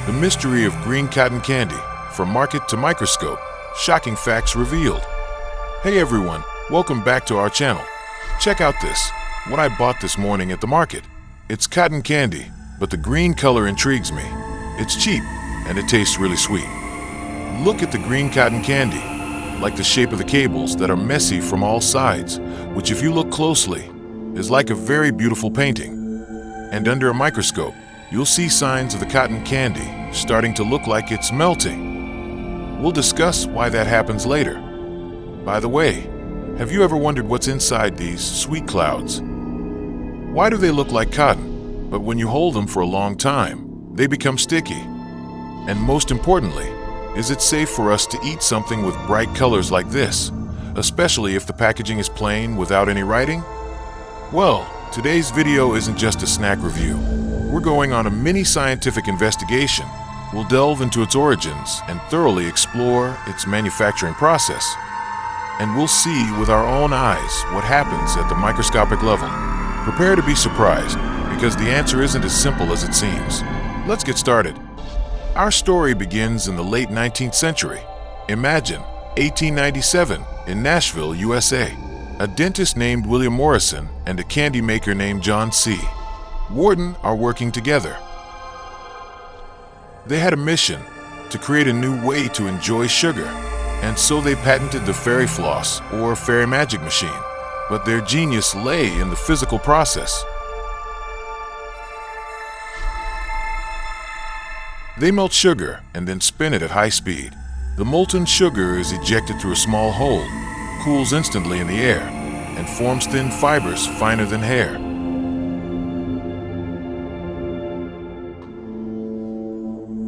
The mystery of green cotton candy, from market to microscope, shocking facts revealed. Hey everyone, welcome back to our channel. Check out this, what I bought this morning at the market. It's cotton candy, but the green color intrigues me. It's cheap, and it tastes really sweet. Look at the green cotton candy, like the shape of the cables that are messy from all sides, which if you look closely, is like a very beautiful painting. And under a microscope, you'll see signs of the cotton candy starting to look like it's melting. We'll discuss why that happens later. By the way, have you ever wondered what's inside these sweet clouds? Why do they look like cotton, but when you hold them for a long time, they become sticky? And most importantly, is it safe for us to eat something with bright colors like this, especially if the packaging is plain without any writing? Well, today's video isn't just a snack review. We're going on a mini scientific investigation. We'll delve into its origins and thoroughly explore its manufacturing process. And we'll see with our own eyes what happens at the microscopic level. Prepare to be surprised, because the answer isn't as simple as it seems. Let's get started. Our story begins in the late 19th century. Imagine 1897 in Nashville, USA. A dentist named William Morrison and a candy maker named John C. Wharton are working together. They had a mission to create a new way to enjoy sugar, and so they patented the fairy floss or fairy magic machine. But their genius lay in the physical process. They melt sugar and then spin it at high speed. The molten sugar is ejected through a small hole, cools instantly in the air, and forms thin fibers finer than hair.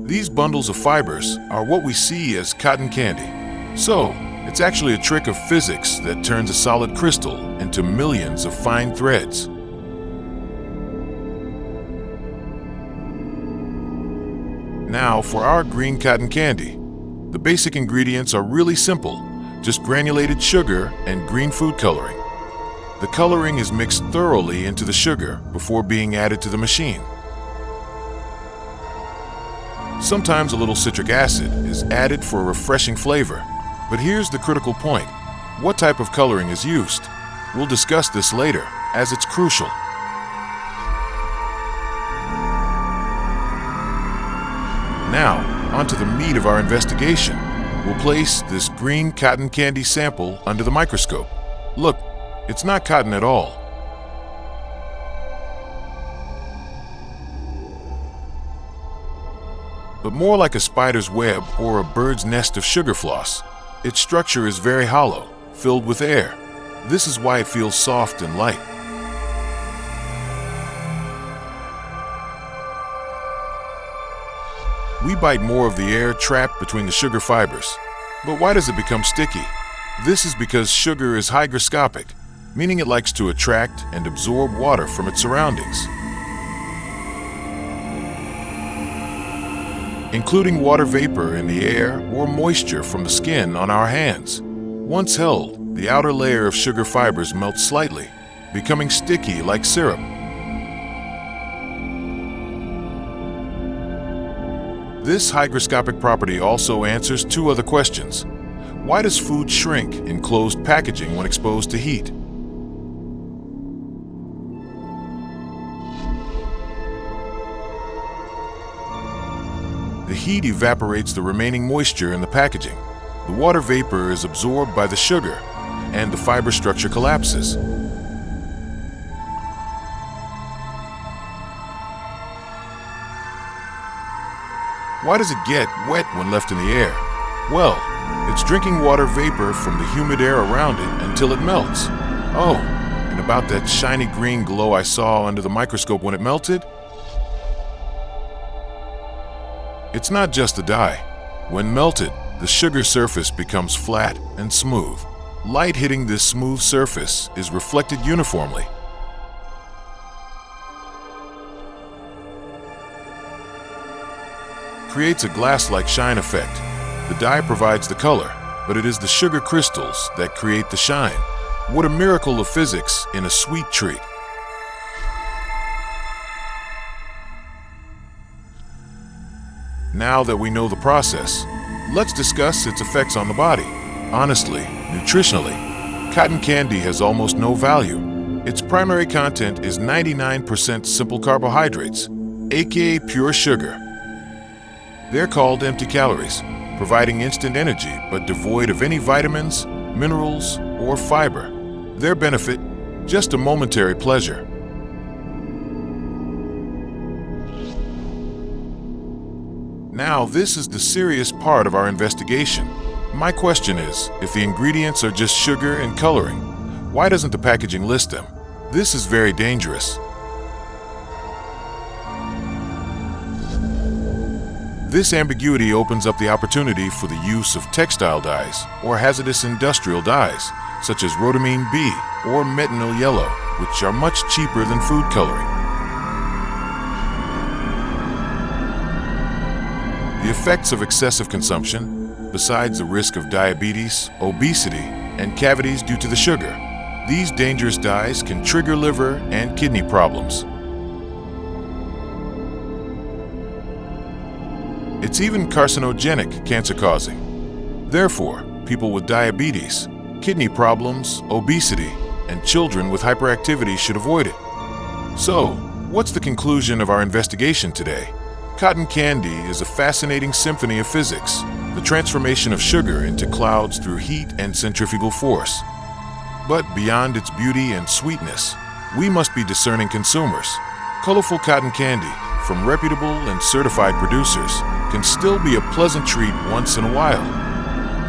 These bundles of fibers are what we see as cotton candy. So, it's actually a trick of physics that turns a solid crystal into millions of fine threads. Now for our green cotton candy. The basic ingredients are really simple, just granulated sugar and green food coloring. The coloring is mixed thoroughly into the sugar before being added to the machine. Sometimes a little citric acid is added for a refreshing flavor. But here's the critical point. What type of coloring is used? We'll discuss this later, as it's crucial. Now, onto the meat of our investigation. We'll place this green cotton candy sample under the microscope. Look, it's not cotton at all. But more like a spider's web or a bird's nest of sugar floss. Its structure is very hollow, filled with air. This is why it feels soft and light. We bite more of the air trapped between the sugar fibers. But why does it become sticky? This is because sugar is hygroscopic, meaning it likes to attract and absorb water from its surroundings, including water vapor in the air or moisture from the skin on our hands. Once held, the outer layer of sugar fibers melts slightly, becoming sticky like syrup. This hygroscopic property also answers two other questions. Why does food shrink in closed packaging when exposed to heat? The heat evaporates the remaining moisture in the packaging. The water vapor is absorbed by the sugar, and the fiber structure collapses. Why does it get wet when left in the air? Well, it's drinking water vapor from the humid air around it until it melts. Oh, and about that shiny green glow I saw under the microscope when it melted? It's not just the dye. When melted, the sugar surface becomes flat and smooth. Light hitting this smooth surface is reflected uniformly. Creates a glass-like shine effect. The dye provides the color, but it is the sugar crystals that create the shine. What a miracle of physics in a sweet treat. Now that we know the process, let's discuss its effects on the body. Honestly, nutritionally, cotton candy has almost no value. Its primary content is 99% simple carbohydrates, aka pure sugar. They're called empty calories, providing instant energy but devoid of any vitamins, minerals, or fiber. Their benefit, just a momentary pleasure. Now, this is the serious part of our investigation. My question is, if the ingredients are just sugar and coloring, why doesn't the packaging list them? This is very dangerous. This ambiguity opens up the opportunity for the use of textile dyes or hazardous industrial dyes, such as rhodamine B or methanol yellow, which are much cheaper than food coloring. The effects of excessive consumption, besides the risk of diabetes, obesity, and cavities due to the sugar, these dangerous dyes can trigger liver and kidney problems. It's even carcinogenic, cancer-causing. Therefore, people with diabetes, kidney problems, obesity, and children with hyperactivity should avoid it. So, what's the conclusion of our investigation today? Cotton candy is a fascinating symphony of physics, the transformation of sugar into clouds through heat and centrifugal force. But beyond its beauty and sweetness, we must be discerning consumers. Colorful cotton candy, from reputable and certified producers, can still be a pleasant treat once in a while.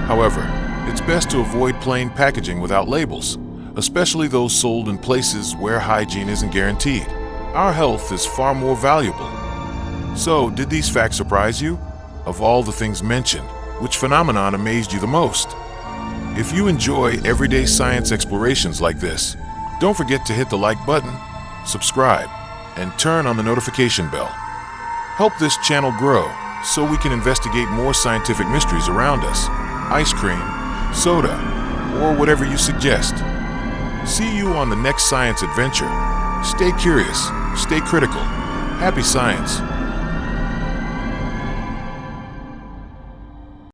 However, it's best to avoid plain packaging without labels, especially those sold in places where hygiene isn't guaranteed. Our health is far more valuable. So, did these facts surprise you? Of all the things mentioned, which phenomenon amazed you the most? If you enjoy everyday science explorations like this, don't forget to hit the like button, subscribe, and turn on the notification bell. Help this channel grow so we can investigate more scientific mysteries around us. Ice cream, soda, or whatever you suggest. See you on the next science adventure. Stay curious, stay critical. Happy science!